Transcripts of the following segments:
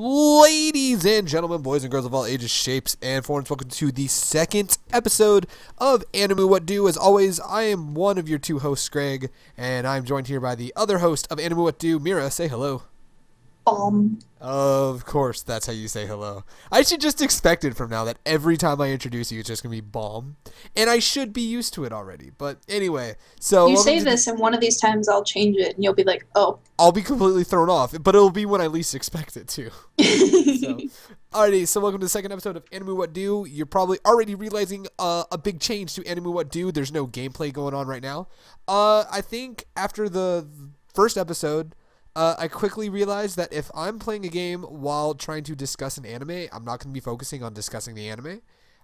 Ladies and gentlemen, boys and girls of all ages, shapes, and forms, welcome to the second episode of Animu Wut Do. As always, I am one of your two hosts, Greg, and I'm joined here by the other host of Animu Wut Do, Mira. Say hello. Of course, that's how you say hello. I should just expect it from now that every time I introduce you, it's just going to be bomb. And I should be used to it already. But anyway, so... You say this, and one of these times I'll change it, and you'll be like, oh. I'll be completely thrown off, but it'll be when I least expect it to. Alrighty, so welcome to the second episode of Animu Wut Do. You're probably already realizing a big change to Animu Wut Do. There's no gameplay going on right now. I think after the first episode... I quickly realized that if I'm playing a game while trying to discuss an anime, I'm not going to be focusing on discussing the anime.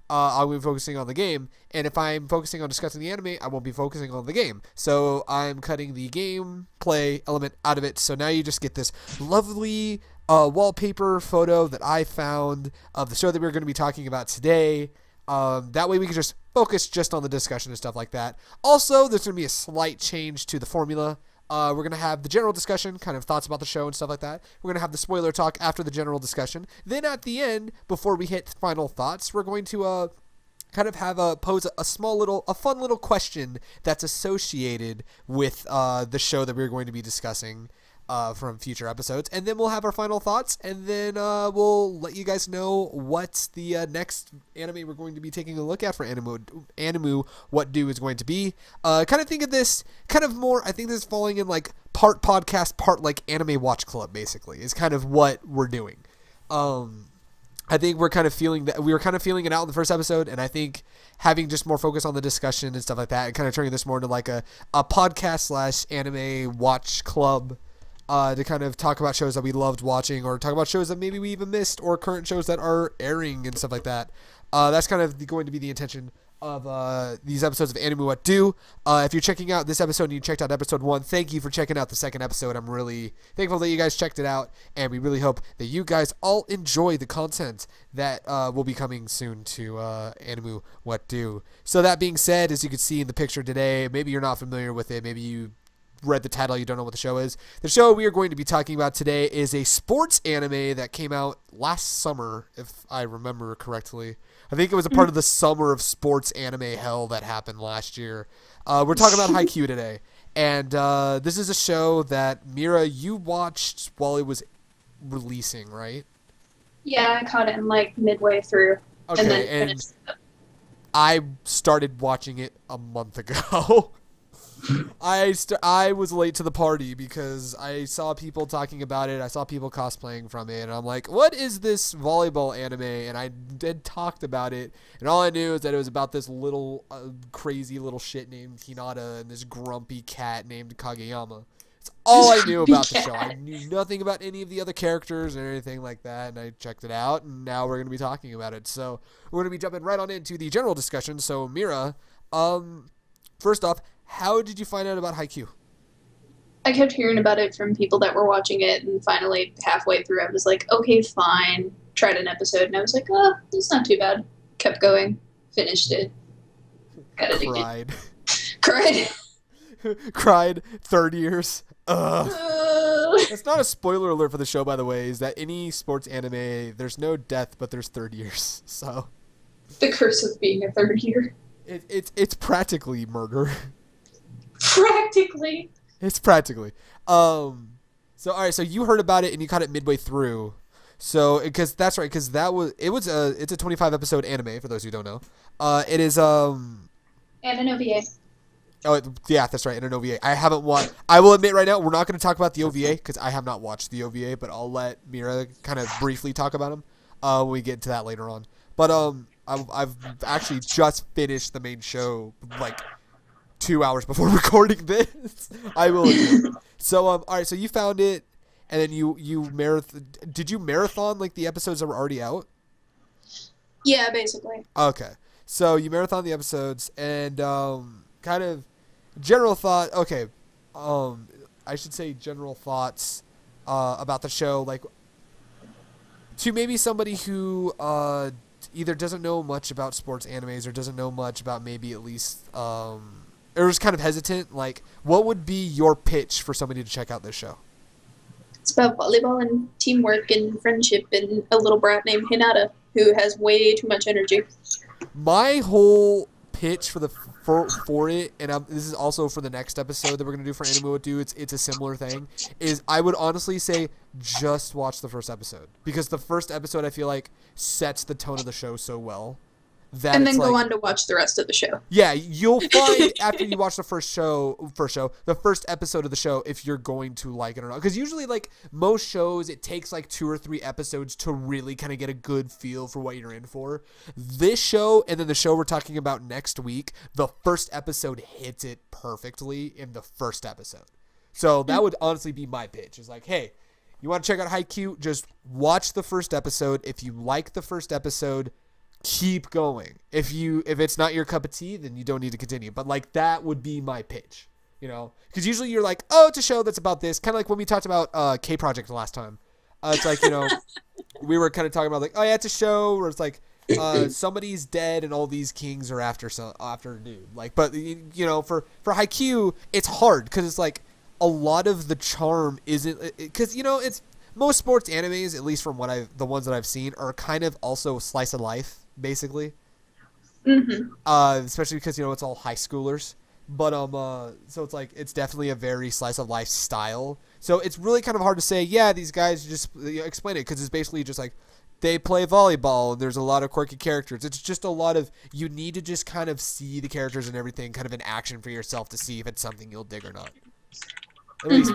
I'll be focusing on the game. And if I'm focusing on discussing the anime, I won't be focusing on the game. So I'm cutting the gameplay element out of it. So now you just get this lovely wallpaper photo that I found of the show that we're going to be talking about today. That way we can just focus just on the discussion and stuff like that. Also, there's going to be a slight change to the formula. We're going to have the general discussion, kind of thoughts about the show and stuff like that. We're going to have the spoiler talk after the general discussion. Then at the end, before we hit final thoughts, we're going to kind of have pose a fun little question that's associated with the show that we're going to be discussing from future episodes. And then we'll have our final thoughts, and then we'll let you guys know what's the next anime we're going to be taking a look at for Animu Wut Do is going to be. Kind of think of this kind of more, I think this is falling in like part podcast, part like anime watch club, basically, is kind of what we're doing. I think we're kind of feeling that we were kind of feeling it out in the first episode, and I think having just more focus on the discussion and stuff like that, and kind of turning this more into like a podcast / anime watch club. To kind of talk about shows that we loved watching, or talk about shows that maybe we even missed, or current shows that are airing and stuff like that. That's kind of going to be the intention of these episodes of Animu Wut Do. If you're checking out this episode and you checked out episode 1, thank you for checking out the second episode. I'm really thankful that you guys checked it out, and we really hope that you guys all enjoy the content that will be coming soon to Animu Wut Do. So that being said, as you can see in the picture today, maybe you're not familiar with it, maybe you read the title, you don't know what the show is. The show we are going to be talking about today is a sports anime that came out last summer, if I remember correctly. I think it was a part of the summer of sports anime hell that happened last year. We're talking about Haikyu today, and this is a show that, Mira, you watched while it was releasing, right? Yeah, I caught it in like midway through, okay, and then finished it. I started watching it a month ago. I was late to the party because I saw people talking about it. I saw people cosplaying from it, and I'm like, what is this volleyball anime? And I did talked about it, and all I knew is that it was about this little crazy little shit named Hinata and this grumpy cat named Kageyama. That's all I knew about the show. I knew nothing about any of the other characters or anything like that, and I checked it out, and now we're going to be talking about it. So we're going to be jumping right on into the general discussion. So Mira, first off, how did you find out about Haikyuu? I kept hearing about it from people that were watching it, and finally, halfway through, I was like, okay, fine. Tried an episode, and I was like, oh, it's not too bad. Kept going. Finished it. Got addicted. Cried. Cried. Cried. 3rd years. Ugh. It's not a spoiler alert for the show, by the way, is that any sports anime, there's no death, but there's 3rd years. So The curse of being a 3rd year. It's practically murder. Practically. It's practically. So all right, so you heard about it and you caught it midway through. So because that's right, because it's a 25 episode anime for those who don't know. It is And an OVA. Oh yeah, that's right, and an OVA. I haven't watched. I will admit right now, we're not going to talk about the OVA because I have not watched the OVA, but I'll let Mira kind of briefly talk about them when we get into that later on. But I've actually just finished the main show like 2 hours before recording this. I will admit. So all right, so you found it, and then you did you marathon like the episodes that were already out? Yeah, basically. Okay, so you marathon the episodes, and kind of general thought. Okay, I should say general thoughts about the show, like to maybe somebody who either doesn't know much about sports animes or doesn't know much about maybe at least or is kind of hesitant. Like, what would be your pitch for somebody to check out this show? It's about volleyball and teamwork and friendship and a little brat named Hinata who has way too much energy. My whole pitch for it, and this is also for the next episode that we're gonna do for Animu Wut Do. It's a similar thing. Is I would honestly say just watch the first episode, because the first episode I feel like sets the tone of the show so well. And then go on to watch the rest of the show. Yeah, you'll find after you watch the the first episode of the show, if you're going to like it or not. Because usually, like most shows, it takes like 2 or 3 episodes to really kind of get a good feel for what you're in for. This show, and then the show we're talking about next week, the first episode hits it perfectly in the first episode. So that would honestly be my pitch. It's like, hey, you want to check out Haikyu? Just watch the first episode. If you like the first episode, keep going. If it's not your cup of tea, then you don't need to continue. But like that would be my pitch, you know, because usually you're like, oh, it's a show that's about this, kind of like when we talked about K Project last time. It's like, you know, we were kind of talking about like, oh yeah, it's a show where it's like somebody's dead and all these kings are after a dude. Like, but you know, for Haikyuu, it's hard because it's like a lot of the charm isn't, because you know, it's most sports animes, at least from the ones that I've seen, are kind of also slice of life, basically. Especially because, you know, it's all high schoolers. But so it's like it's definitely a very slice of life style. So it's really kind of hard to say, yeah, these guys just explain it, because it's basically just like they play volleyball and there's a lot of quirky characters. It's just a lot of, you need to just kind of see the characters and everything kind of in action for yourself to see if it's something you'll dig or not. At least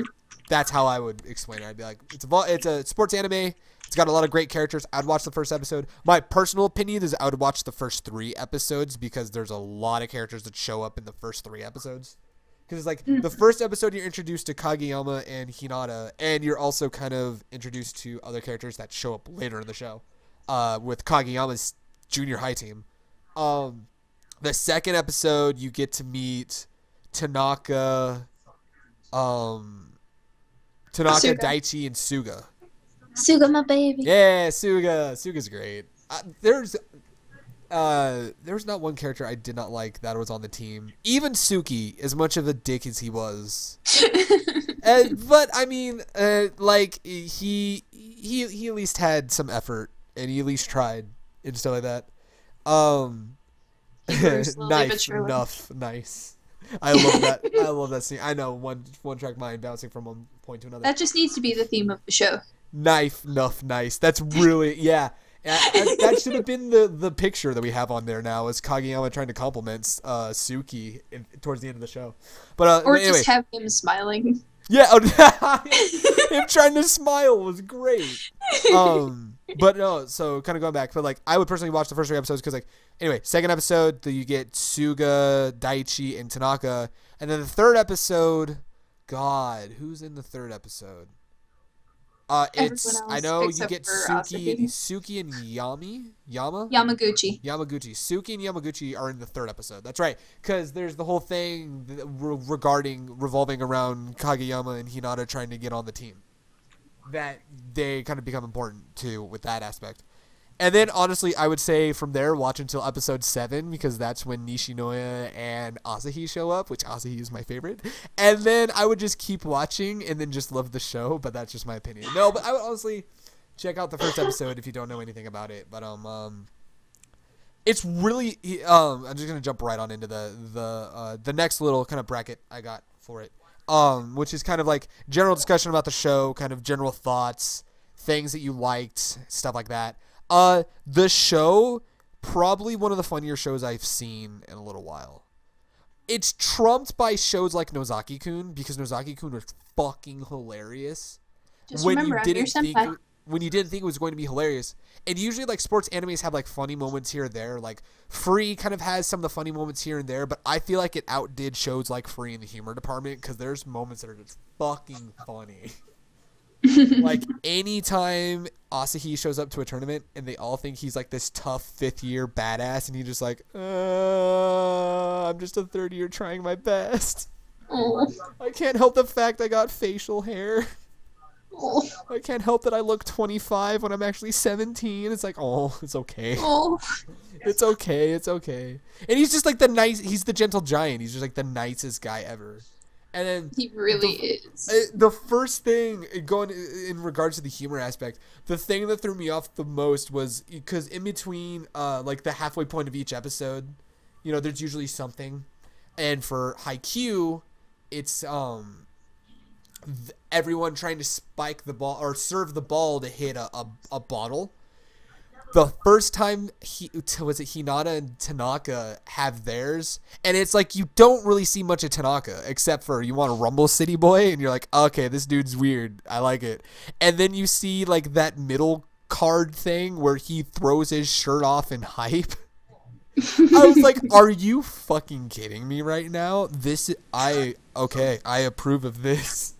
that's how I would explain it. I'd be like, it's a sports anime. It's got a lot of great characters. I'd watch the first episode. My personal opinion is I would watch the first 3 episodes, because there's a lot of characters that show up in the first 3 episodes. Because it's like the first episode, you're introduced to Kageyama and Hinata, and you're also kind of introduced to other characters that show up later in the show, with Kageyama's junior high team. The second episode, you get to meet Tanaka, Suga. Daichi, and Suga. Suga, my baby. Yeah, Suga. Suga's great. There's not one character I did not like that was on the team. Even Suki, as much of a dick as he was. But I mean, like he at least had some effort, and he at least tried and stuff like that. Nice. I love that. I love that scene. I know, one track mind bouncing from one point to another. That just needs to be the theme of the show. Nice. That's really, yeah. That should have been the picture that we have on there now, is Kageyama trying to compliment Suki towards the end of the show. But or anyway. Just have him smiling. Yeah, him trying to smile was great. But no, so kind of going back, but like I would personally watch the first 3 episodes, because like, anyway, second episode, you get Suga, Daichi, and Tanaka, and then the third episode, God, who's in the third episode? I know you get Suki and Yamaguchi. Suki and Yamaguchi are in the third episode. That's right, because there's the whole thing revolving around Kageyama and Hinata trying to get on the team, that they kind of become important too with that aspect. And then honestly, I would say from there, watch until episode 7, because that's when Nishinoya and Asahi show up, which Asahi is my favorite. And then I would just keep watching and then just love the show, but that's just my opinion. No, but I would honestly check out the first episode if you don't know anything about it. But it's really I'm just gonna jump right on into the next little kind of bracket I got for it, which is kind of like general discussion about the show, kind of general thoughts, things that you liked, stuff like that. The show, probably one of the funnier shows I've seen in a little while. It's trumped by shows like Nozaki-kun, because Nozaki-kun was fucking hilarious. Just remember, I'm your senpai. When you didn't think it was going to be hilarious. And usually, like, sports animes have, like, funny moments here and there. Like, Free kind of has some of the funny moments here and there, but I feel like it outdid shows like Free in the humor department, because there's moments that are just fucking funny. Like, anytime Asahi shows up to a tournament and they all think he's like this tough 5th year badass, and he's just like, I'm just a 3rd year trying my best. Oh. I can't help the fact I got facial hair. Oh. I can't help that I look 25 when I'm actually 17. It's like, oh, it's okay. Oh. It's okay. And he's just like he's the gentle giant. He's just like the nicest guy ever. And then he really is. The first thing going in regards to the humor aspect, the thing that threw me off the most was because in between like the halfway point of each episode, you know, there's usually something, and for Haikyu, it's everyone trying to spike the ball or serve the ball to hit a bottle. The first time Hinata and Tanaka have theirs, and it's like you don't really see much of Tanaka except for you want a Rumble City Boy, and you're like, okay, this dude's weird, I like it. And then you see like that middle card thing where he throws his shirt off in hype. I was like, are you fucking kidding me right now? I approve of this.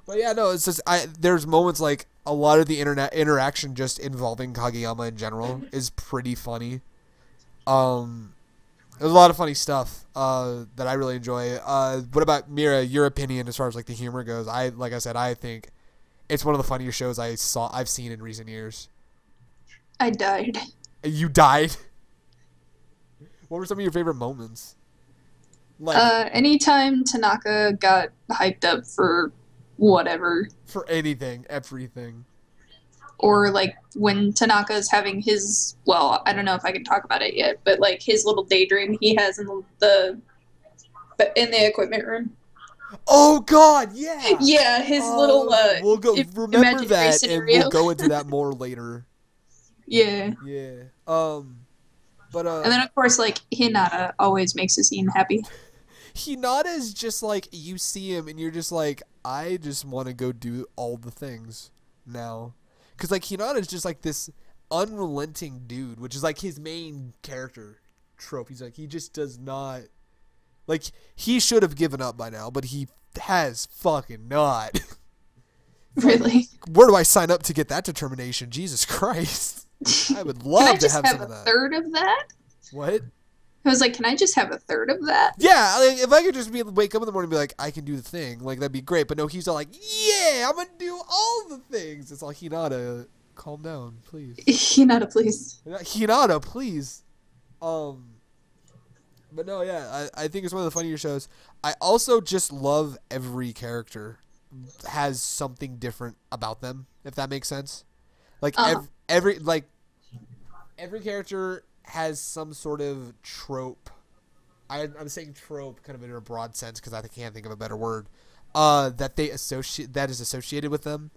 But yeah, no, it's just there's moments like a lot of the internet interaction just involving Kageyama in general is pretty funny. There's a lot of funny stuff that I really enjoy. What about Mira? Your opinion as far as like the humor goes? Like I said, I think it's one of the funnier shows I've seen in recent years. I died. You died? What were some of your favorite moments? Like, anytime Tanaka got hyped up for whatever. For anything, everything. Or like when Tanaka's having his, well, I don't know if I can talk about it yet, but like his little daydream he has in the equipment room. Oh God, yeah. Yeah, his little we'll go remember that scenario. And we'll go into that more later. Yeah. Yeah. But and then of course like Hinata always makes the scene happy. Hinata is just like, you see him and you're just like, I just want to go do all the things now. Because like Hinata is just like this unrelenting dude, which is like his main character trope. He's like, he just does not, like, he should have given up by now, but he has fucking not. Really? Where do I sign up to get that determination? Jesus Christ. I would love to have some of that. Can I just have a third of that? What? I was like, can I just have a third of that? Yeah, like, if I could just wake up in the morning and be like, I can do the thing, like, that'd be great. But no, he's all like, yeah, I'm going to do all the things. It's all, Hinata, calm down, please. Hinata, please. Hinata, please. But no, yeah, I think it's one of the funnier shows. I also just love every character has something different about them, if that makes sense. Like, every character has some sort of trope. I'm saying trope kind of in a broad sense because I can't think of a better word. That is associated with them,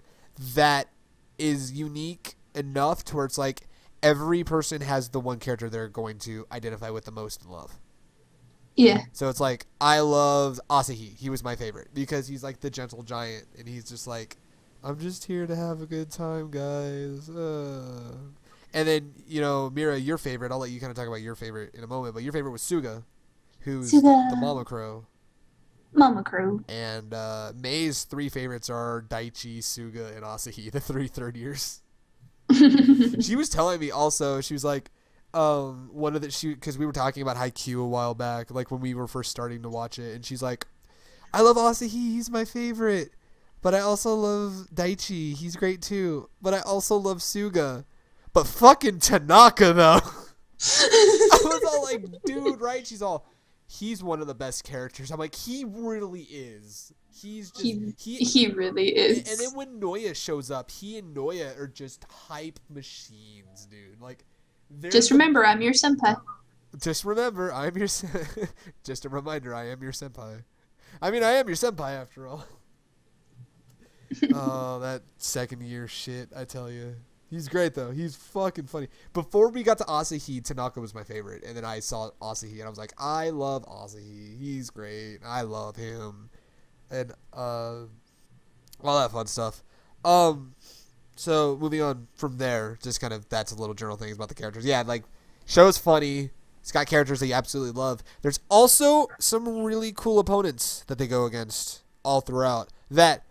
that is unique enough to where it's like every person has the one character they're going to identify with the most and love. Yeah. So it's like, I loved Asahi. He was my favorite because he's like the gentle giant and he's just like, I'm just here to have a good time, guys. And then, you know, Mira, your favorite, I'll let you kind of talk about your favorite in a moment, but your favorite was Suga, who's the Mama Crow. Mama Crow. And May's three favorites are Daichi, Suga, and Asahi, the three third years. She was telling me also, she was like, because we were talking about Haikyu a while back, like when we were first starting to watch it, and she's like, I love Asahi, he's my favorite, but I also love Daichi, he's great too, but I also love Suga. But fucking Tanaka, though. I was all like, dude, right? She's all, he's one of the best characters. I'm like, he really is. He's just, he really is. And then when Noya shows up, he and Noya are just hype machines, dude. Like, just remember, I'm your senpai. Just remember, I'm your just a reminder, I am your senpai. I mean, I am your senpai after all. Oh, that second year shit, I tell you. He's great, though. He's fucking funny. Before we got to Asahi, Tanaka was my favorite. And then I saw Asahi, and I was like, I love Asahi. He's great. I love him. And all that fun stuff. So, moving on from there, just kind of, that's a little general things about the characters. Yeah, like, show's funny. It's got characters that you absolutely love. There's also some really cool opponents that they go against all throughout. That,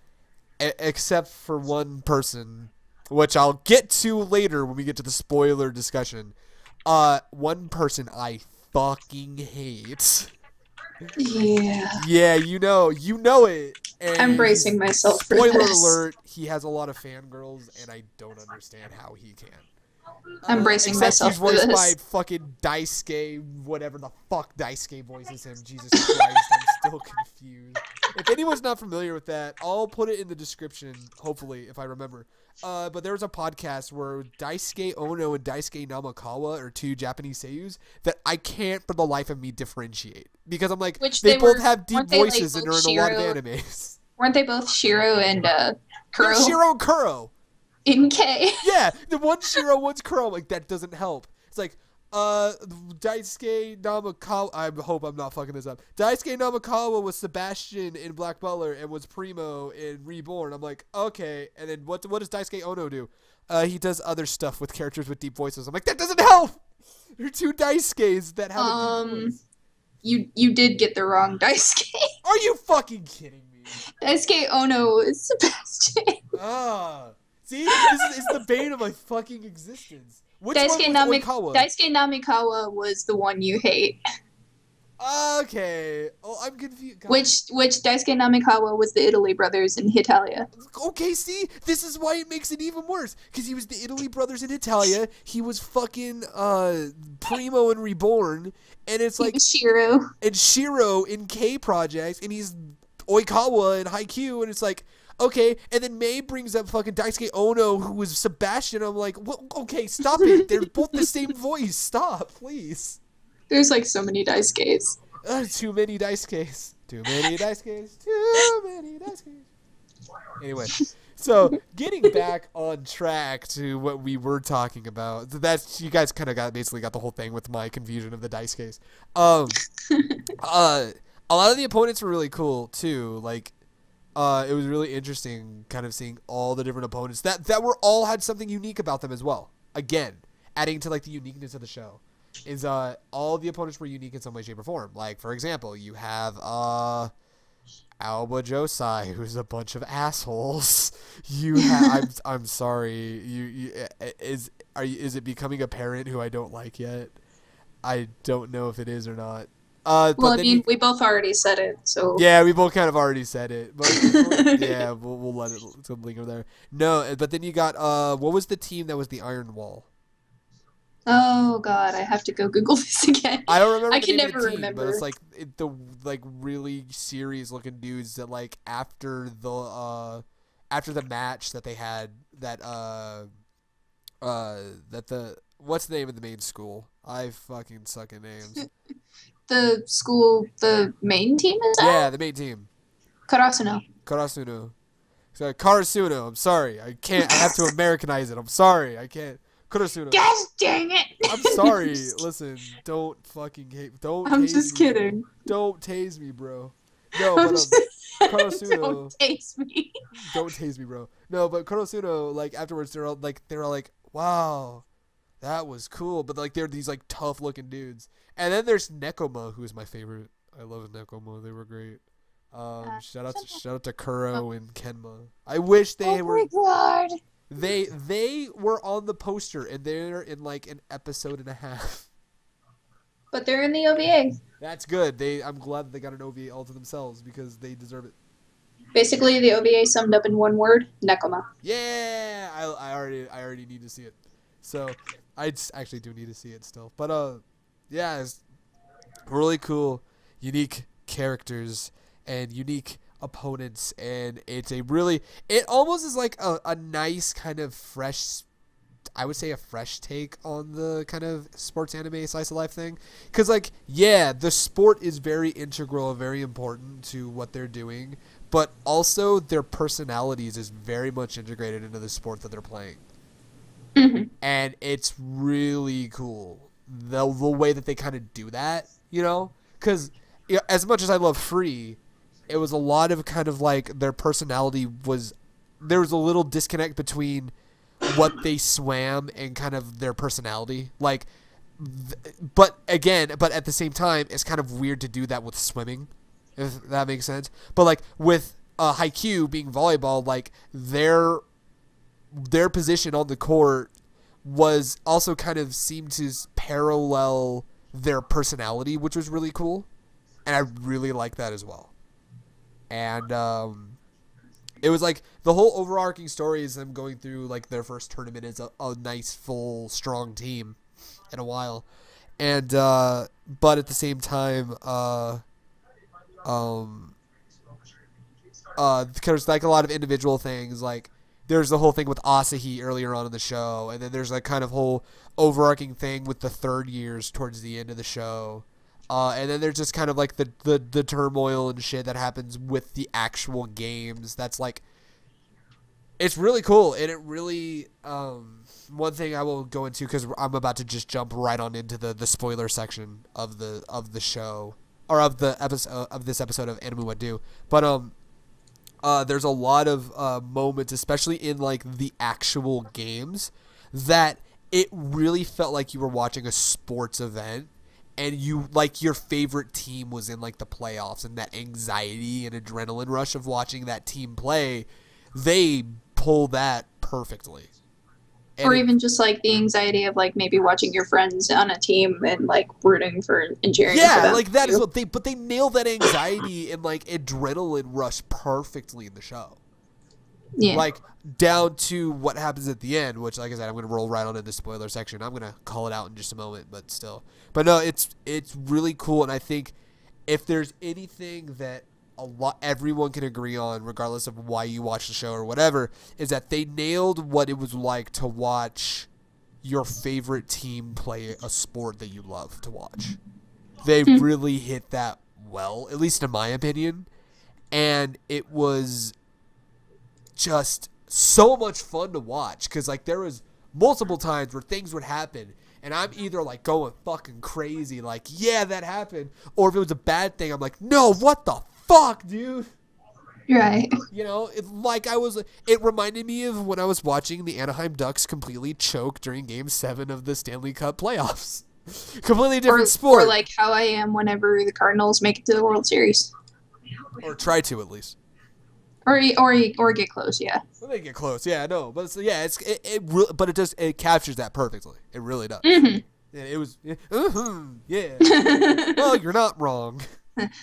except for one person, which I'll get to later when we get to the spoiler discussion. One person I fucking hate. Yeah. Yeah, you know it. And I'm bracing myself for spoiler this. alert, he has a lot of fangirls, and I don't understand how he can. I'm bracing Except myself he's for voiced this. by fucking Daisuke, whatever the fuck Daisuke voices him. Jesus Christ, I'm still confused. If anyone's not familiar with that, I'll put it in the description, hopefully, if I remember. But there was a podcast where Daisuke Ono and Daisuke Namakawa are two Japanese seiyus that I can't for the life of me differentiate. Because I'm like, they both have deep voices and are in a lot of animes. Weren't they both Shiro and Kuro? Yeah, Shiro and Kuro. In K. Yeah, the one's Shiro, one's Kuro. Like, that doesn't help. It's like, Daisuke Namakawa, I hope I'm not fucking this up. Daisuke Namakawa was Sebastian in Black Butler and was Primo in Reborn. I'm like, okay. And then what does Daisuke Ono do? He does other stuff with characters with deep voices. I'm like, that doesn't help. There are two Daisukes that have a deep voice. You did get the wrong Daisuke. Are you fucking kidding me? Daisuke Ono is Sebastian. See, this is the bane of my fucking existence. Which Daisuke one was Oikawa? Daisuke Namikawa was the one you hate. Okay. Oh, I'm confused. God. Which Daisuke Namikawa was the Italy brothers in Hitalia. Okay, see? This is why it makes it even worse. Because he was the Italy brothers in Hitalia. He was fucking Primo in Reborn. And it's like... Shiro. And Shiro in K Project. And he's Oikawa in Haikyuu. And it's like... Okay, and then May brings up fucking Daisuke Ono, who was Sebastian. I'm like, well, okay, stop it. They're both the same voice. Stop, please. There's like so many Daisukes. Too many Daisukes. Too many Daisukes. Too many Daisukes. Anyway, so getting back on track to what we were talking about. That's you guys kind of basically got the whole thing with my confusion of the Daisukes. A lot of the opponents were really cool too. Like. It was really interesting kind of seeing all the different opponents that were all had something unique about them as well. Again, adding to like the uniqueness of the show is all the opponents were unique in some way, shape, or form. Like, for example, you have Aoba Josai, who's a bunch of assholes. You have I'm sorry. Is it becoming apparent who I don't like yet? I don't know if it is or not. Well, I mean, we both already said it, so... Yeah, we both kind of already said it. But yeah, we'll let it linger there. No, but then you got, what was the team that was the Iron Wall? Oh, God, I have to go Google this again. I don't remember I the can name of never the team, remember. but it's like, the like, really serious-looking dudes that, like, after the match that they had, what's the name of the main school? I fucking suck at names. The main team is that? Yeah, the main team. Karasuno. So, Karasuno, I'm sorry. I can't. I have to Americanize it. I'm sorry. I can't. Karasuno. Gosh dang it! I'm sorry. Listen, don't fucking hate. Don't. I'm just kidding. Don't tase me, bro. No, but Karasuno. Don't tase me. Don't tase me, bro. No, but Karasuno, like afterwards, they're all like, wow, that was cool. But like they're these like tough looking dudes. And then there's Nekoma, who is my favorite. I love Nekoma. They were great. Shout out to Kuro and Kenma. I wish they were. Oh my god. They were on the poster and they're in like an episode and a half. But they're in the OVA. That's good. I'm glad they got an OVA all to themselves because they deserve it. Basically, the OVA summed up in one word: Nekoma. Yeah, I already need to see it. So I actually do need to see it still. But yeah, it's really cool, unique characters and unique opponents, and it almost is like a nice kind of fresh, I would say a fresh take on the kind of sports anime slice of life thing. Because like, yeah, the sport is very integral and very important to what they're doing, but also their personalities is very much integrated into the sport that they're playing. Mm-hmm. And it's really cool the way that they kind of do that, you know? Because as much as I love Free, it was a lot of kind of like their personality was, there was a little disconnect between what they swam and kind of their personality. Like, but at the same time, it's kind of weird to do that with swimming, if that makes sense. But like with Haikyu being volleyball, like their position on the court was also kind of seemed to parallel their personality, which was really cool. And I really like that as well. And It was like the whole overarching story is them going through like their first tournament as a nice, full, strong team in a while. And, but at the same time, there's like a lot of individual things. Like there's the whole thing with Asahi earlier on in the show, and then there's like kind of whole overarching thing with the third years towards the end of the show. And then there's just kind of like the turmoil and shit that happens with the actual games. That's like, it's really cool. And it really, one thing I will go into, because I'm about to just jump right on into the spoiler section of the show, or of the episode of this episode of Animu Wut Do. But there's a lot of moments, especially in like the actual games, that it really felt like you were watching a sports event, and you like your favorite team was in like the playoffs, and that anxiety and adrenaline rush of watching that team play, they pull that perfectly. And or even just like the anxiety of like maybe watching your friends on a team and like rooting for and cheering for them. Like that is what they nail that anxiety and like adrenaline rush perfectly in the show. Yeah. Like down to what happens at the end, which like I said, I'm gonna roll right on into the spoiler section. I'm gonna call it out in just a moment, but still. But no, it's really cool, and I think if there's anything that everyone can agree on, regardless of why you watch the show or whatever, is that they nailed what it was like to watch your favorite team play a sport that you love to watch. They really hit that well, at least in my opinion, and it was just so much fun to watch, because like there was multiple times where things would happen and I'm either like going fucking crazy like, yeah, that happened, or if it was a bad thing, I'm like, no, what the fuck, dude? Right. You know, it reminded me of when I was watching the Anaheim Ducks completely choke during Game 7 of the Stanley Cup playoffs. Completely different sport. Or like how I am whenever the Cardinals make it to the World Series. Or try to, at least. Or get close, yeah. Well, they get close, yeah, I know. But it captures that perfectly. It really does. Mm-hmm. And it was, yeah. Well, you're not wrong.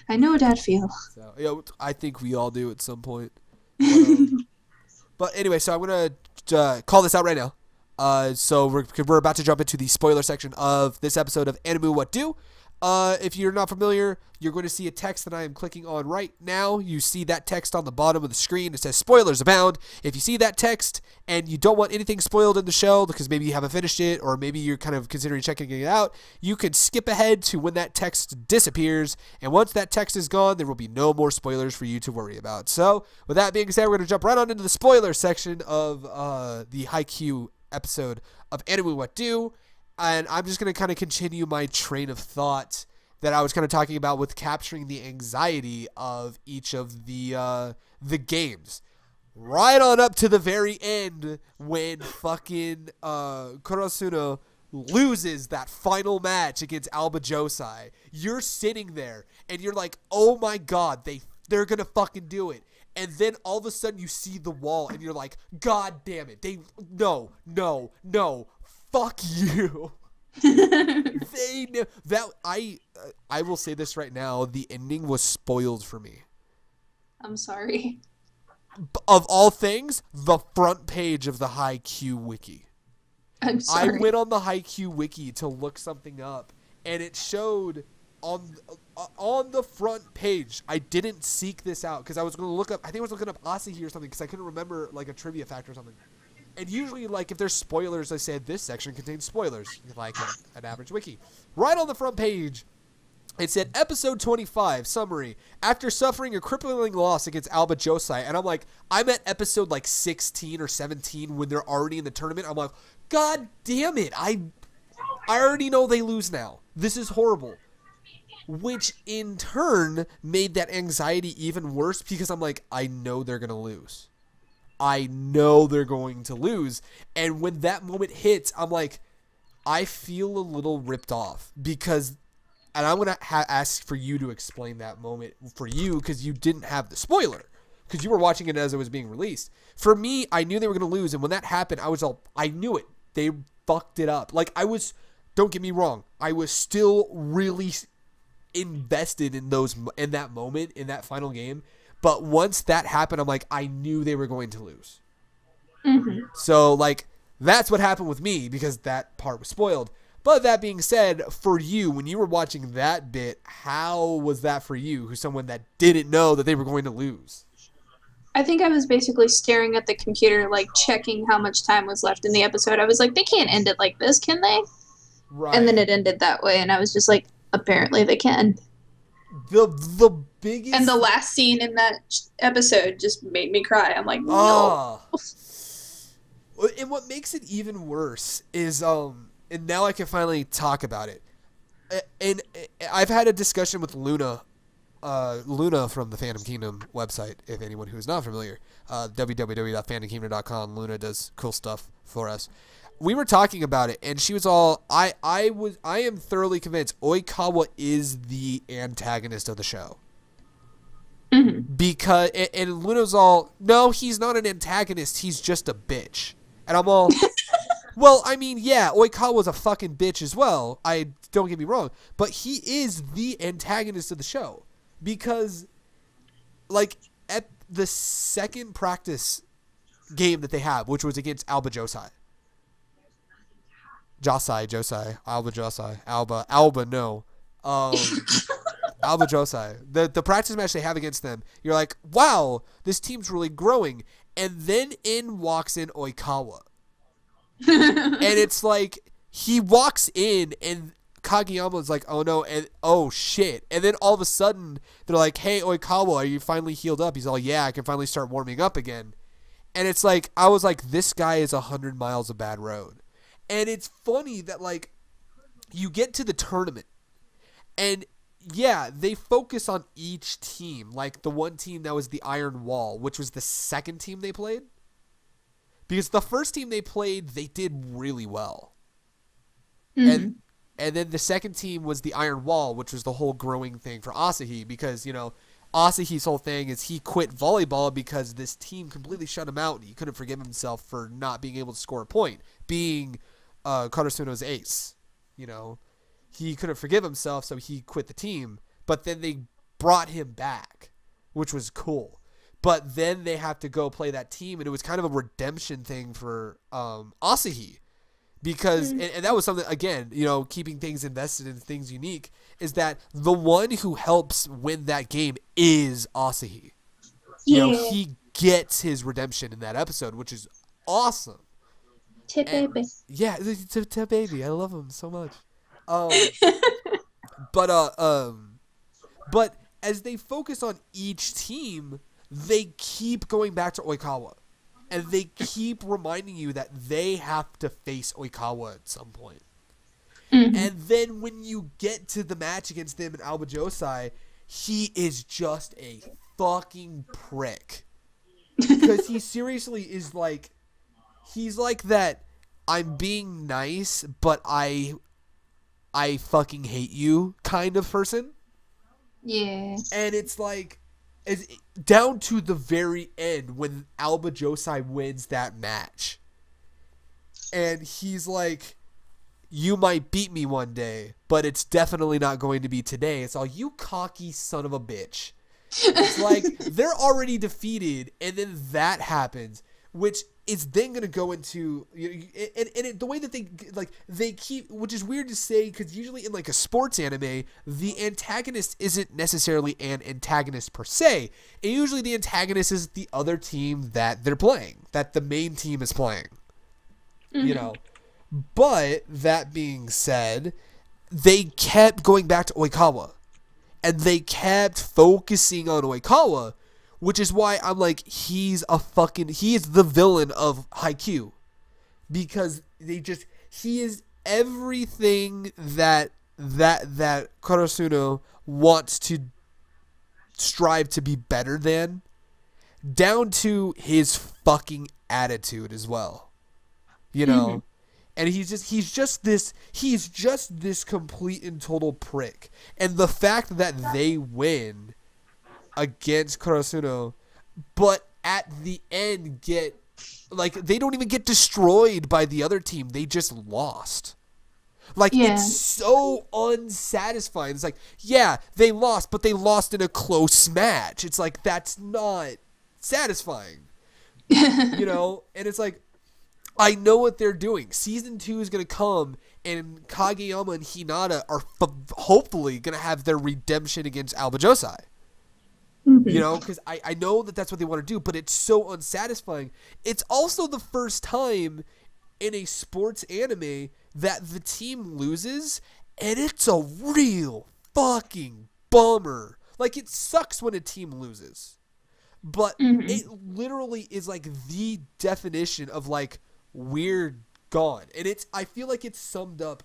I know that feel. So, yeah, I think we all do at some point. But anyway, so I'm gonna call this out right now. So we're about to jump into the spoiler section of this episode of Animu Wut Do. If you're not familiar, you're going to see a text that I am clicking on right now. You see that text on the bottom of the screen. It says spoilers abound. If you see that text and you don't want anything spoiled in the show because maybe you haven't finished it, or maybe you're kind of considering checking it out, you can skip ahead to when that text disappears. And once that text is gone, there will be no more spoilers for you to worry about. So with that being said, we're going to jump right on into the spoiler section of the Haikyu episode of Animu Wut Do. And I'm just going to kind of continue my train of thought that I was kind of talking about with capturing the anxiety of each of the games. Right on up to the very end when fucking Kurasuno loses that final match against Alba Josai. You're sitting there and you're like, oh my god, they're going to fucking do it. And then all of a sudden you see the wall and you're like, god damn it. No. Fuck you. They knew that. I will say this right now, the ending was spoiled for me. I'm sorry. Of all things, the front page of the Haikyu wiki. I'm sorry. I went on the Haikyu wiki to look something up, and it showed on the front page. I didn't seek this out because I was going to look up. I think I was looking up Asahi or something because I couldn't remember like a trivia fact or something. And usually, like, if there's spoilers, I said this section contains spoilers, like an average wiki. Right on the front page, it said, Episode 25, summary, after suffering a crippling loss against Alba Josai. And I'm like, I'm at episode, like, 16 or 17 when they're already in the tournament. I'm like, god damn it, I already know they lose now. This is horrible. Which, in turn, made that anxiety even worse because I'm like, I know they're going to lose. I know they're going to lose. And when that moment hits, I'm like, I feel a little ripped off because, and I'm going to ask for you to explain that moment for you because you didn't have the spoiler because you were watching it as it was being released. For me, I knew they were going to lose. And when that happened, I knew it. They fucked it up. Like don't get me wrong. I was still really invested in that moment, in that final game. But once that happened, I'm like, I knew they were going to lose. Mm-hmm. So, like, that's what happened with me because that part was spoiled. But that being said, for you, when you were watching that bit, how was that for you, who's someone that didn't know that they were going to lose? I think I was basically staring at the computer, like, checking how much time was left in the episode. I was like, they can't end it like this, can they? Right. And then it ended that way, and I was just like, apparently they can. The biggest... And the last scene in that episode just made me cry. I'm like, no. Oh. And what makes it even worse is, and now I can finally talk about it. And I've had a discussion with Luna from the Phantom Kingdom website, if anyone who is not familiar, www.phantomkingdom.com. Luna does cool stuff for us. We were talking about it, and she was all, I am thoroughly convinced Oikawa is the antagonist of the show. Mm-hmm. Because, and Luna's all, no, he's not an antagonist, he's just a bitch. And I'm all, well, I mean, yeah, Oikawa's a fucking bitch as well. Don't get me wrong, but he is the antagonist of the show. Because, like, at the second practice game that they have, which was against Alba Josai. Alba, no. Alba Josai. The practice match they have against them, you're like, wow, this team's really growing. And then walks in Oikawa. And it's like, he walks in and Kageyama's like, oh no, and oh shit. And then all of a sudden, they're like, hey, Oikawa, are you finally healed up? He's all, yeah, I can finally start warming up again. And it's like, I was like, this guy is 100 miles of bad road. And it's funny that, like, you get to the tournament, and yeah, they focus on each team. Like, the one team that was the Iron Wall, which was the second team they played. Because the first team they played, they did really well. Mm-hmm. And then the second team was the Iron Wall, which was the whole growing thing for Asahi. Because, you know, Asahi's whole thing is he quit volleyball because this team completely shut him out, and he couldn't forgive himself for not being able to score a point. Being Karasuno's ace, you know. He couldn't forgive himself, so he quit the team. But then they brought him back, which was cool. But then they have to go play that team, and it was kind of a redemption thing for Asahi. Because, and that was something, again, you know, keeping things invested in things unique, is that the one who helps win that game is Asahi. Yeah. You know, he gets his redemption in that episode, which is awesome. Baby. Yeah, baby. I love him so much. But as they focus on each team, they keep going back to Oikawa. And they keep reminding you that they have to face Oikawa at some point. Mm-hmm. And then when you get to the match against them in Alba Josai, he is just a fucking prick. Because he seriously is like, he's like that, I'm being nice, but I fucking hate you kind of person. Yeah. And it's like, it's down to the very end when Alba Josai wins that match. And he's like, you might beat me one day, but it's definitely not going to be today. It's all, you cocky son of a bitch. It's like, they're already defeated, and then that happens, which is then going to go into, and the way that they keep, which is weird to say, because usually in like a sports anime, the antagonist isn't necessarily an antagonist per se, and usually the antagonist is the other team that they're playing, that the main team is playing, you know. But that being said, they kept going back to Oikawa, and they kept focusing on Oikawa, which is why I'm like, he is the villain of Haikyu. Because he is everything that Karasuno wants to strive to be better than, down to his fucking attitude as well. You know? Mm-hmm. And he's just this complete and total prick. And the fact that they win against Karasuno, but at the end they don't even get destroyed by the other team. They just lost. Like, Yeah. it's so unsatisfying. It's like, yeah, they lost, but they lost in a close match. It's like, that's not satisfying. You know? And it's like, I know what they're doing. Season 2 is going to come, and Kageyama and Hinata are hopefully going to have their redemption against Alba Josai. Mm-hmm. You know, because I know that that's what they want to do, but it's so unsatisfying. It's also the first time in a sports anime that the team loses, and it's a real fucking bummer. Like, it sucks when a team loses, but it literally is like the definition of like, we're gone. And I feel like it's summed up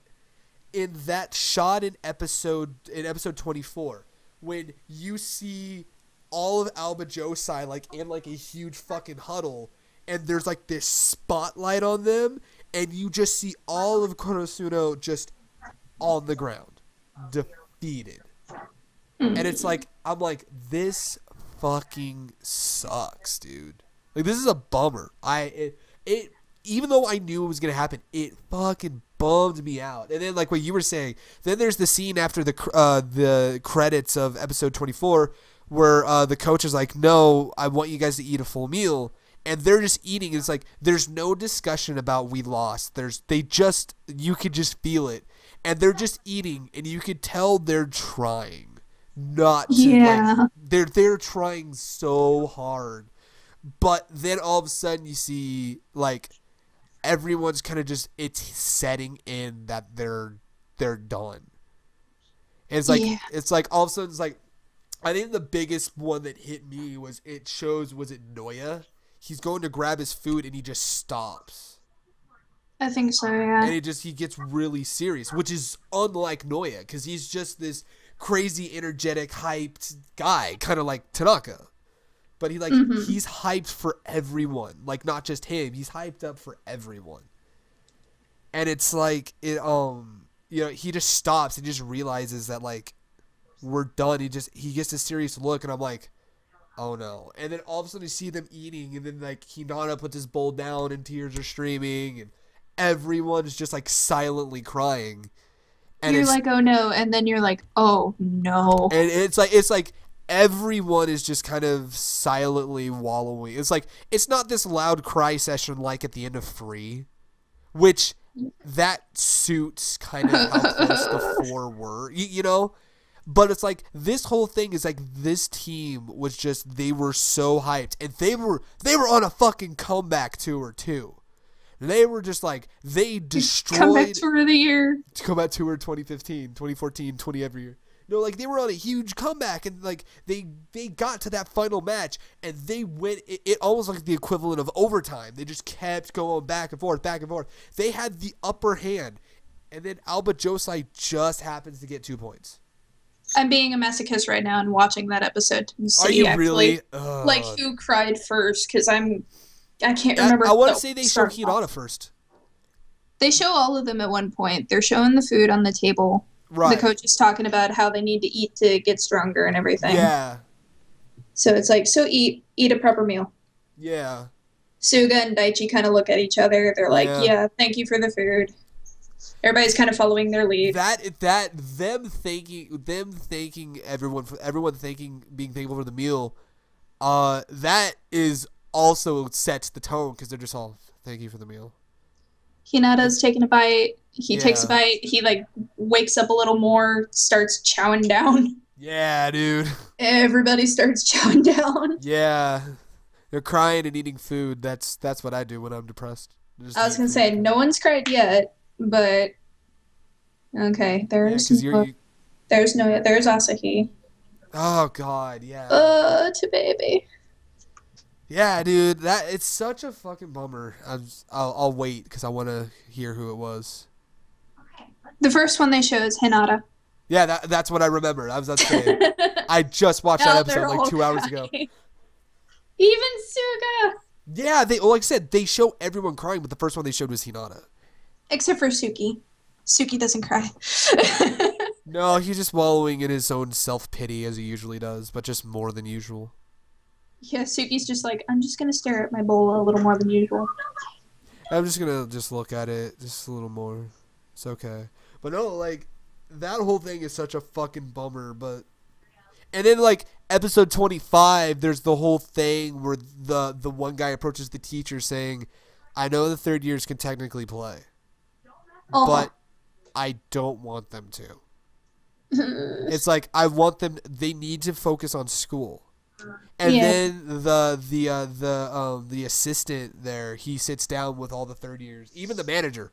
in that shot in episode 24 when you see all of Alba Josai like in like a huge fucking huddle, and there's like this spotlight on them, and you just see all of Konosuno just on the ground, defeated. And it's like, I'm like, this fucking sucks, dude. Like, this is a bummer. It even though I knew it was gonna happen, it fucking bummed me out. And then, like what you were saying, then there's the scene after the credits of episode 24 where the coach is like, no, I want you guys to eat a full meal. And they're just eating. It's like, there's no discussion about we lost. You could just feel it. And they're just eating, and you could tell they're trying not to. Yeah. Like, they're trying so hard. But then all of a sudden you see, like, everyone's kind of just, it's setting in that they're done. And it's like all of a sudden it's like, I think the biggest one that hit me was was it Noya? He's going to grab his food and he just stops. I think so, yeah. And he gets really serious, which is unlike Noya, because he's just this crazy, energetic, hyped guy, kind of like Tanaka. But he's hyped for everyone, like not just him. He's hyped up for everyone. And it's like he just stops and just realizes that like we're done. He gets a serious look, and I'm like, oh no. And then all of a sudden you see them eating, and then like Hinata puts his bowl down and tears are streaming, and everyone's just like silently crying. And you're like, oh no, and then you're like, oh no. And it's like everyone is just kind of silently wallowing. It's like, it's not this loud cry session like at the end of Free, which that suits kind of how close the four were, you know? But it's like, this whole thing is like, this team was just, they were so hyped, and they were on a fucking comeback tour too. They were just like, they destroyed comeback tour of the year. Comeback tour 2015, 2014, 20 every year. No, like, they were on a huge comeback, and like they got to that final match, and they went it almost like the equivalent of overtime. They just kept going back and forth, back and forth. They had the upper hand, and then Alba Josai just happens to get 2 points. I'm being a masochist right now and watching that episode to see Are you actually, really? like, who cried first, because I can't remember. I want to say they showed Hinata first. They show all of them at one point. They're showing the food on the table. Right. The coach is talking about how they need to eat to get stronger and everything. Yeah. So it's like, eat a proper meal. Yeah. Suga and Daichi kind of look at each other. They're like, yeah, thank you for the food. Everybody's kind of following their lead. Them thanking everyone being thankful for the meal, that is also sets the tone, because they're just all, thank you for the meal. Hinata's taking a bite. He takes a bite. He like wakes up a little more, starts chowing down. Yeah, dude. Everybody starts chowing down. Yeah. They're crying and eating food. That's what I do when I'm depressed. I was going to say, no one's cried yet, but okay, there's there's Asahi. Oh god, yeah. To baby. Yeah, dude, it's such a fucking bummer. I'll wait because I want to hear who it was. The first one they show is Hinata. Yeah, that's what I remember. I was about to say. I just watched that episode like 2 hours ago. Even Suga. Yeah, like I said, they show everyone crying, but the first one they showed was Hinata. Except for Suki. Suki doesn't cry. No, he's just wallowing in his own self-pity as he usually does, but just more than usual. Yeah, Suki's just like, I'm just going to stare at my bowl a little more than usual. I'm just going to look at it just a little more. It's okay. But no, like, that whole thing is such a fucking bummer. But and then like episode 25, there's the whole thing where the one guy approaches the teacher saying, "I know the third years can technically play, but I don't want them to." It's like I want them. They need to focus on school. And then the assistant there, he sits down with all the third years, even the manager.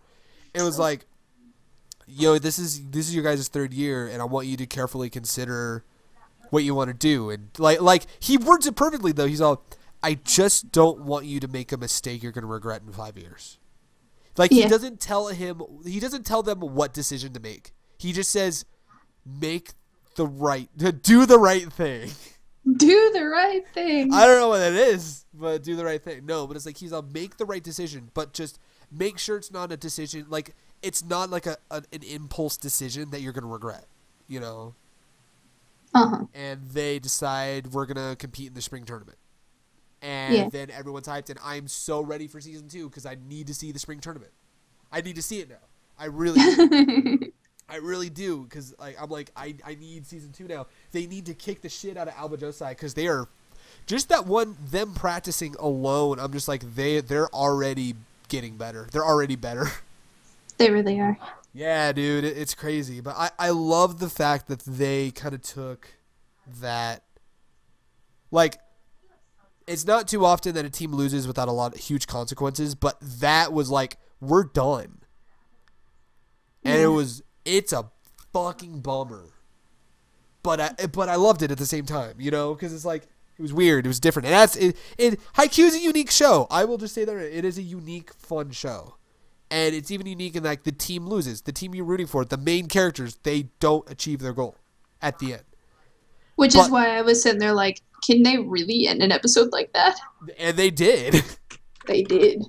It was like, "Yo, this is your guys' third year, and I want you to carefully consider what you want to do." And like he words it perfectly though. He's all, "I just don't want you to make a mistake you're gonna regret in 5 years." Like he doesn't tell them what decision to make. He just says, do the right thing. Do the right thing. I don't know what that is, but do the right thing. No, but it's like he's make the right decision, but just make sure it's not a decision, like it's not like an impulse decision that you're gonna regret, you know. And they decide we're gonna compete in the spring tournament, and then everyone's hyped, and I'm so ready for season 2 because I need to see the spring tournament. I need to see it now. I really do, because I need season 2 now. They need to kick the shit out of Alba Josai, because they are just them practicing alone. I'm just like they're already getting better. They're already better. They really are. Yeah, dude, it's crazy. But I love the fact that they kind of took that. Like, it's not too often that a team loses without a lot of huge consequences, but that was like, we're done. And it's a fucking bummer. But I loved it at the same time, you know, because it's like, it was weird, it was different. And Haikyuu is a unique show. I will just say that it is a unique, fun show. And it's even unique in like the team loses. The team you're rooting for, the main characters, they don't achieve their goal at the end. Which is why I was sitting there like, can they really end an episode like that? And they did. They did.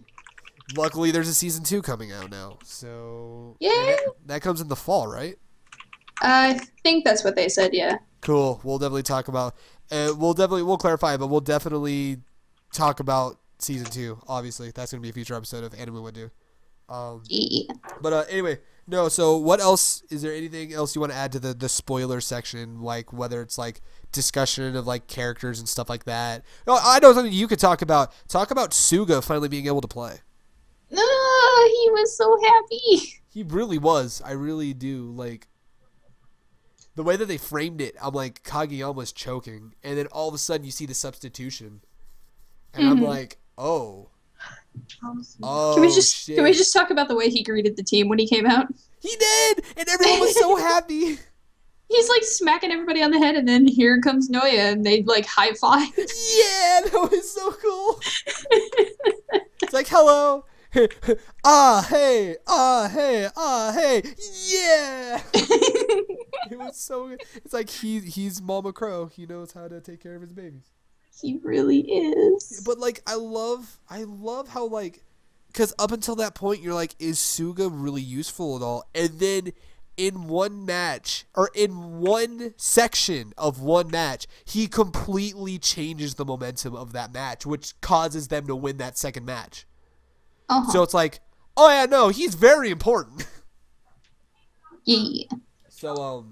Luckily, there's a season 2 coming out now. So yeah, that comes in the fall, right? I think that's what they said. Yeah. Cool. We'll definitely talk about. We'll clarify, but we'll definitely talk about season 2. Obviously, that's gonna be a future episode of Animu Wut Do. But anyway, no. So what else? Is there anything else you want to add to the spoiler section? Like whether it's like discussion of like characters and stuff like that. No, I know something you could talk about. Talk about Suga finally being able to play. He was so happy. He really was. I really do like the way that they framed it. I'm like, Kageyama's choking, and then all of a sudden you see the substitution, and I'm like, oh. Can we just talk about the way he greeted the team when he came out? He did, and everyone was so happy. He's like smacking everybody on the head, and then here comes Noya, and they like high five. Yeah, that was so cool. It's like, hello. Hey, hey, hey, yeah. It was so good. It's like he's Mama Crow. He knows how to take care of his babies. He really is. But like, I love how like, because up until that point, you're like, is Suga really useful at all? And then in one match, or in one section of one match, he completely changes the momentum of that match, which causes them to win that second match. So it's like, oh yeah, no, he's very important. Yeah. So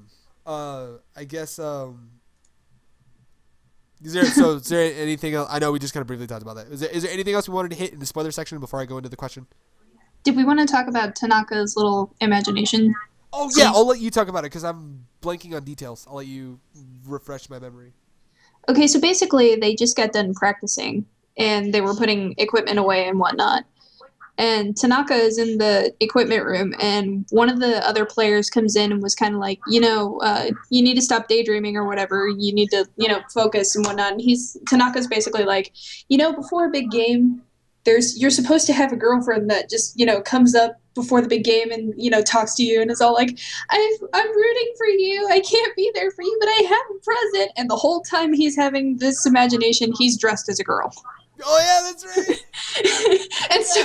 I guess is there anything else? I know we just kind of briefly talked about that. Is there anything else we wanted to hit in the spoiler section before I go into the question? Did we want to talk about Tanaka's little imagination? Oh yeah, I'll let you talk about it because I'm blanking on details. I'll let you refresh my memory. Okay, so basically they just got done practicing and they were putting equipment away and whatnot. And Tanaka is in the equipment room, and one of the other players comes in and was kind of like, you need to stop daydreaming or whatever. You need to, focus and whatnot. And Tanaka's basically like, before a big game, you're supposed to have a girlfriend that just, comes up before the big game and, talks to you and is all like, I'm rooting for you. I can't be there for you, but I have a present. And the whole time he's having this imagination, he's dressed as a girl. Oh yeah, that's right. And so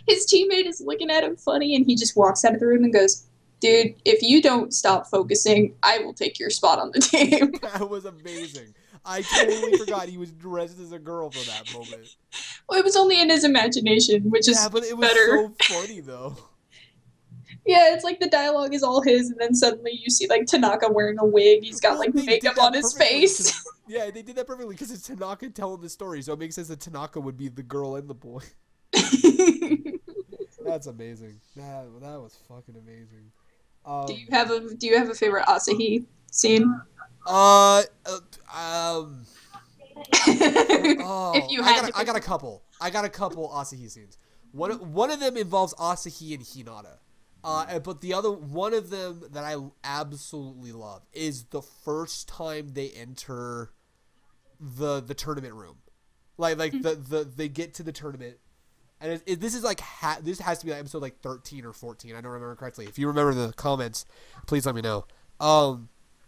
his teammate is looking at him funny, and he just walks out of the room and goes, "Dude, if you don't stop focusing, I will take your spot on the team." That was amazing. I totally forgot he was dressed as a girl for that moment. Well, it was only in his imagination, which is but it was better. So funny though. Yeah, it's like the dialogue is all his, and then suddenly you see like Tanaka wearing a wig. He's got Well, like they makeup did that on his perfectly face. 'cause- yeah, they did that perfectly because it's Tanaka telling the story, so it makes sense that Tanaka would be the girl and the boy. That's amazing. That was fucking amazing. Do you have a favorite Asahi scene? Uh, uh um, If you had to I pick got a couple. I got a couple Asahi scenes. One of them involves Asahi and Hinata. But the other one of them that I absolutely love is the first time they enter the tournament room. Like they get to the tournament, and this is like this has to be like episode like 13 or 14. I don't remember correctly. If you remember the comments, please let me know.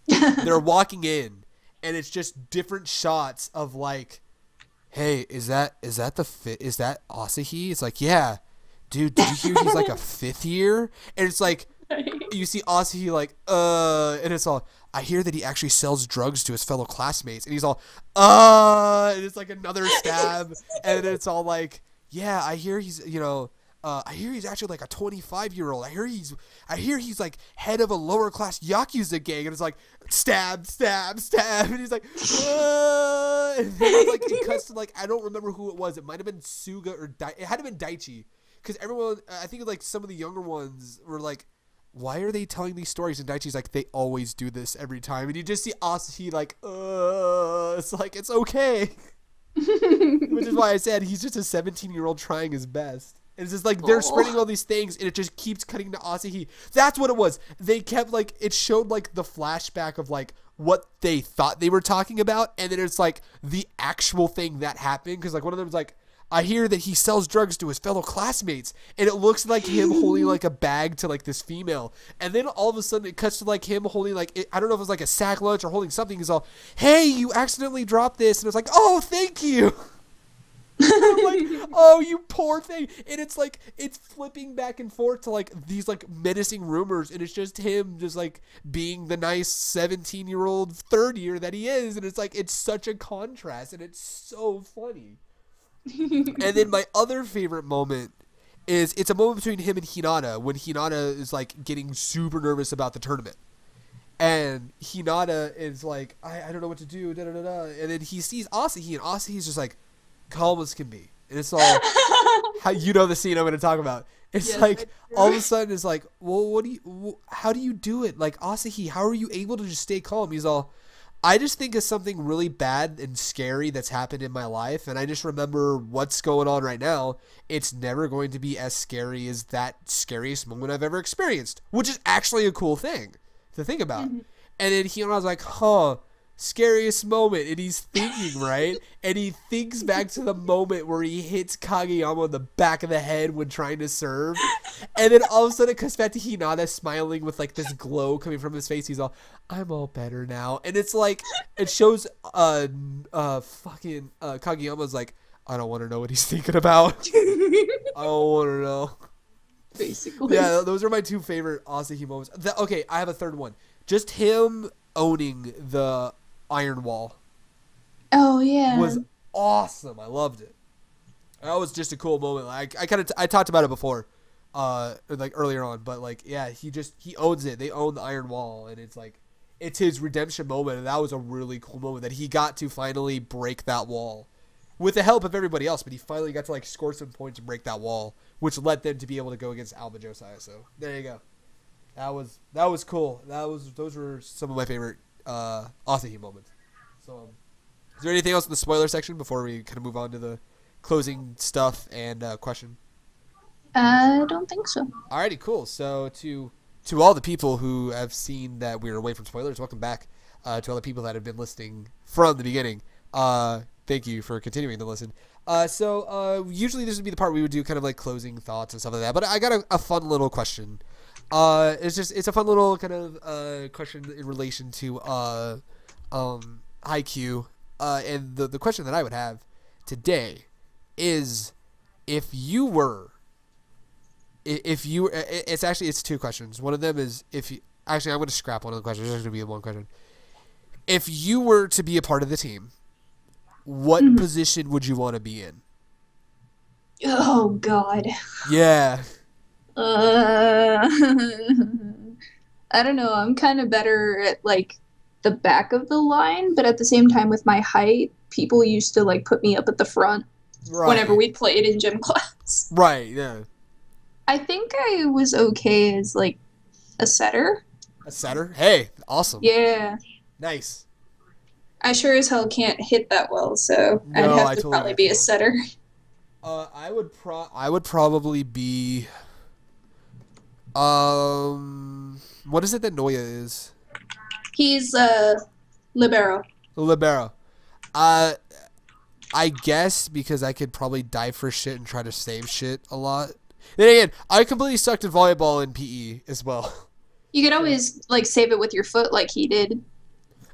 They're walking in, and it's just different shots of like, hey, is that Asahi? It's like, yeah, dude, did you hear he's like a fifth year? And it's like, you see Asahi like, and it's all, I hear that he actually sells drugs to his fellow classmates, and he's all, and it's like another stab, and it's all like, yeah, I hear he's, I hear he's actually like a 25-year-old. I hear he's like head of a lower class Yakuza gang, and it's like stab, stab, stab, and he's like, and then like it cuts to like I don't remember who it was. It might have been Suga or it had to have been Daichi, because everyone, I think like some of the younger ones were like, why are they telling these stories? And Daichi's like, they always do this every time, and you just see Asahi like, it's like it's okay, which is why I said he's just a 17-year-old trying his best. And it's just like they're spreading all these things, and it just keeps cutting to Asahi. That's what it was. They kept like it showed like the flashback of like what they thought they were talking about, and then it's like the actual thing that happened. Because like one of them was like, I hear that he sells drugs to his fellow classmates, and it looks like him holding like a bag to like this female, and then all of a sudden it cuts to like him holding like I don't know if it was like a sack lunch or holding something. He's all, hey, you accidentally dropped this, and it's like, oh, thank you. I'm like, oh, you poor thing. And it's like it's flipping back and forth to like these like menacing rumors, and it's just him just like being the nice 17-year-old third year that he is, and it's like it's such a contrast, and it's so funny. And then my other favorite moment is it's a moment between him and Hinata when Hinata is like getting super nervous about the tournament. And Hinata is like, I don't know what to do, da da da da. And then he sees Asahi, and Asahi's just like calm as can be. And it's all how you know the scene I'm going to talk about. It's yes, like all of a sudden it's like, well, how do you do it? Like, Asahi, how are you able to just stay calm? He's all, I just think of something really bad and scary that's happened in my life, and I just remember what's going on right now. It's never going to be as scary as that scariest moment I've ever experienced, which is actually a cool thing to think about. Mm-hmm. And then he was like, huh, scariest moment, and he's thinking, right? And he thinks back to the moment where he hits Kageyama on the back of the head when trying to serve, and then all of a sudden it cuts back to Hinata smiling with like this glow coming from his face. He's all, I'm all better now. And it's like it shows Kageyama's like, I don't want to know what he's thinking about. I don't want to know. Basically. Yeah, those are my two favorite Asahi moments. Okay, I have a third one. Just him owning the Iron Wall. Oh yeah, was awesome. I loved it. That was just a cool moment. Like I talked about it before, like earlier on. But like, yeah, he owns it. They own the Iron Wall, and it's like it's his redemption moment. And that was a really cool moment that he got to finally break that wall with the help of everybody else. But he finally got to like score some points and break that wall, which led them to be able to go against Alba Josiah. So there you go. That was cool. Those were some of my favorite Asahi moments. So, is there anything else in the spoiler section before we kind of move on to the closing stuff and question? I don't think so. Alrighty, cool. So to all the people who have seen that we're away from spoilers, welcome back. To all the people that have been listening from the beginning, thank you for continuing to listen. So usually this would be the part we would do kind of like closing thoughts and stuff like that. But I got a fun little question. It's a fun little kind of question in relation to Haikyuu. And the question that I would have today is it's two questions. One of them is I'm going to scrap one of the questions. There's going to be one question. If you were to be a part of the team, what position would you want to be in? Oh God. Yeah. I don't know. I'm kind of better at like the back of the line, but at the same time, with my height, people used to like put me up at the front whenever we played in gym class. Right. Yeah. I think I was okay as like a setter. A setter? Hey, awesome. Yeah. Nice. I sure as hell can't hit that well, so I'd have to probably be a setter. I would probably be what is it that Noya is? He's libero. Libero. I guess because I could probably dive for shit and try to save shit a lot. Then again, I completely sucked at volleyball and PE as well. You could always like save it with your foot like he did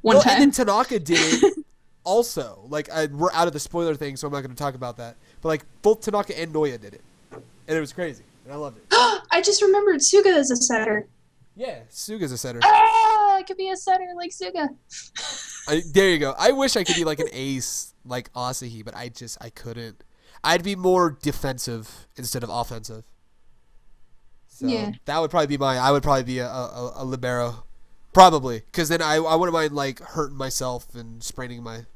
one time. And then Tanaka did it also. Like we're out of the spoiler thing, so I'm not going to talk about that. But like both Tanaka and Noya did it. And it was crazy. And I loved it. I just remembered Suga is a setter. Yeah, Suga's a setter. I could be a setter like Suga. There you go. I wish I could be like an ace like Asahi, but I couldn't. I'd be more defensive instead of offensive. So yeah. That would probably be I would probably be a libero. Probably. Because then I wouldn't mind like hurting myself and spraining my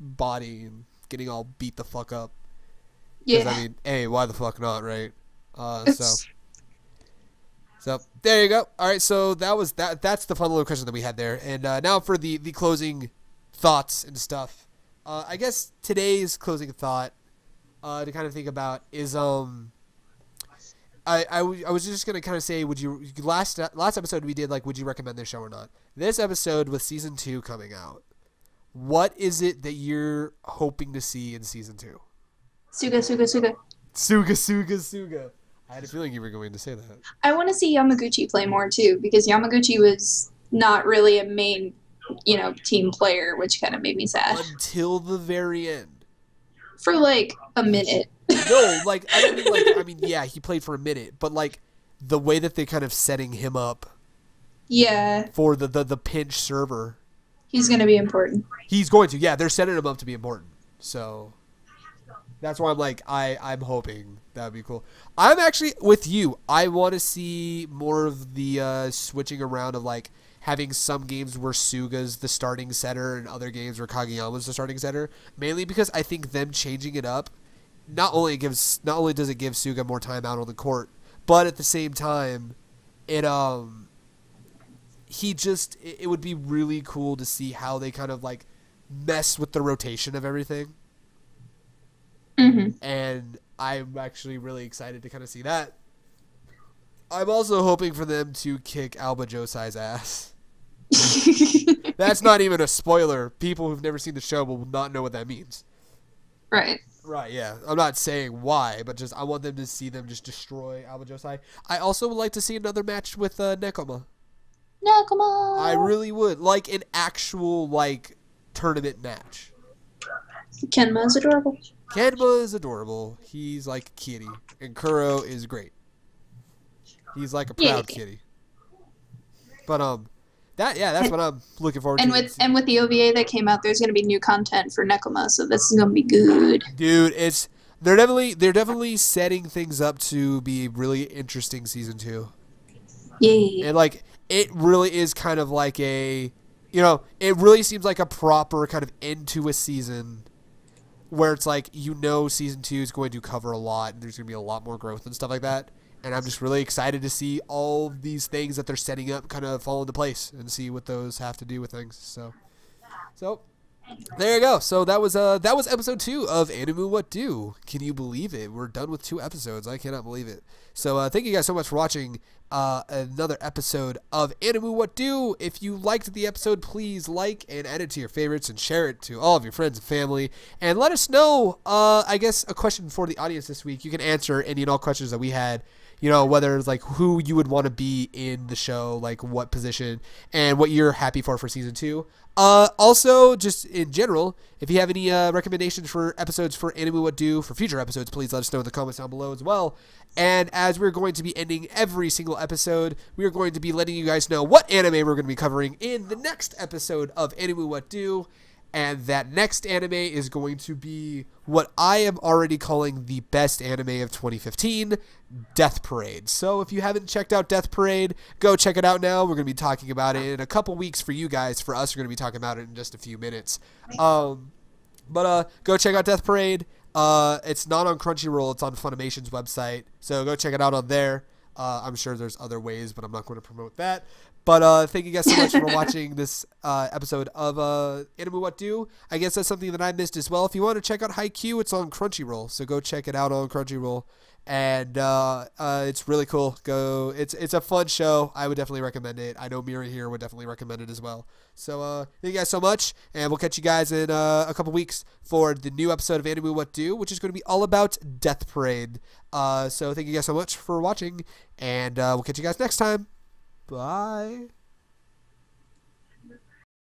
body and getting all beat the fuck up. Yeah. I mean, hey, why the fuck not, right? So there you go. All right, so that's the fun little question that we had there. And now for the closing thoughts and stuff. I guess today's closing thought to kind of think about is I was just gonna kind of say, would you last episode we did like would you recommend this show or not? This episode with season 2 coming out, what is it that you're hoping to see in season 2? Suga. Suga. I had a feeling you were going to say that. I want to see Yamaguchi play more too, because Yamaguchi was not really a main, team player, which kind of made me sad. Until the very end. For like a minute. No, like I mean, yeah, he played for a minute, but like the way that they're kind of setting him up. Yeah. For the pinch server. He's going to be important. He's going to, yeah. They're setting him up to be important. So that's why I'm like, I'm hoping that would be cool. I'm actually with you. I want to see more of the switching around of like having some games where Suga's the starting setter and other games where Kageyama's the starting setter. Mainly because I think them changing it up not only does it give Suga more time out on the court, but at the same time, it would be really cool to see how they kind of like mess with the rotation of everything. Mm-hmm. And I'm actually really excited to kind of see that. I'm also hoping for them to kick Alba Josai's ass. That's not even a spoiler. People who've never seen the show will not know what that means. Right. Right, yeah. I'm not saying why, but just I want them to see them just destroy Alba Josai. I also would like to see another match with Nekoma. Nekoma! I really would. Like an actual, like, tournament match. Kenma is adorable. Kenma is adorable. He's like a kitty. And Kuro is great. He's like a proud kitty. But, that's what I'm looking forward to. And with the OVA that came out, there's going to be new content for Nekoma, so this is going to be good. Dude, they're definitely setting things up to be really interesting season 2. Yeah. And like it really is kind of like it really seems like a proper kind of end to a season where it's like season 2 is going to cover a lot and there's going to be a lot more growth and stuff like that. And I'm just really excited to see all these things that they're setting up kind of fall into place and see what those have to do with things. So there you go. So that was episode 2 of Animu Wut Do. Can you believe it? We're done with 2 episodes. I cannot believe it. So thank you guys so much for watching another episode of Animu Wut Do. If you liked the episode, please like and add it to your favorites and share it to all of your friends and family. And let us know, I guess, a question for the audience this week. You can answer any and all questions that we had. Whether it's like who you would want to be in the show, like what position, and what you're happy for season 2. Also, just in general, if you have any recommendations for episodes for Animu Wut Do for future episodes, please let us know in the comments down below as well. And as we're going to be ending every single episode, we are going to be letting you guys know what anime we're going to be covering in the next episode of Animu Wut Do. And that next anime is going to be what I am already calling the best anime of 2015, Death Parade. So if you haven't checked out Death Parade, go check it out now. We're going to be talking about it in a couple weeks for you guys. For us, we're going to be talking about it in just a few minutes. But go check out Death Parade. It's not on Crunchyroll. It's on Funimation's website. So go check it out on there. I'm sure there's other ways, but I'm not going to promote that. But thank you guys so much for watching this episode of Animu Wut Do. I guess that's something that I missed as well. If you want to check out Haikyu, it's on Crunchyroll. So go check it out on Crunchyroll. And it's really cool. It's a fun show. I would definitely recommend it. I know Mira here would definitely recommend it as well. So thank you guys so much. And we'll catch you guys in a couple weeks for the new episode of Animu Wut Do, which is going to be all about Death Parade. So thank you guys so much for watching. And we'll catch you guys next time. Bye.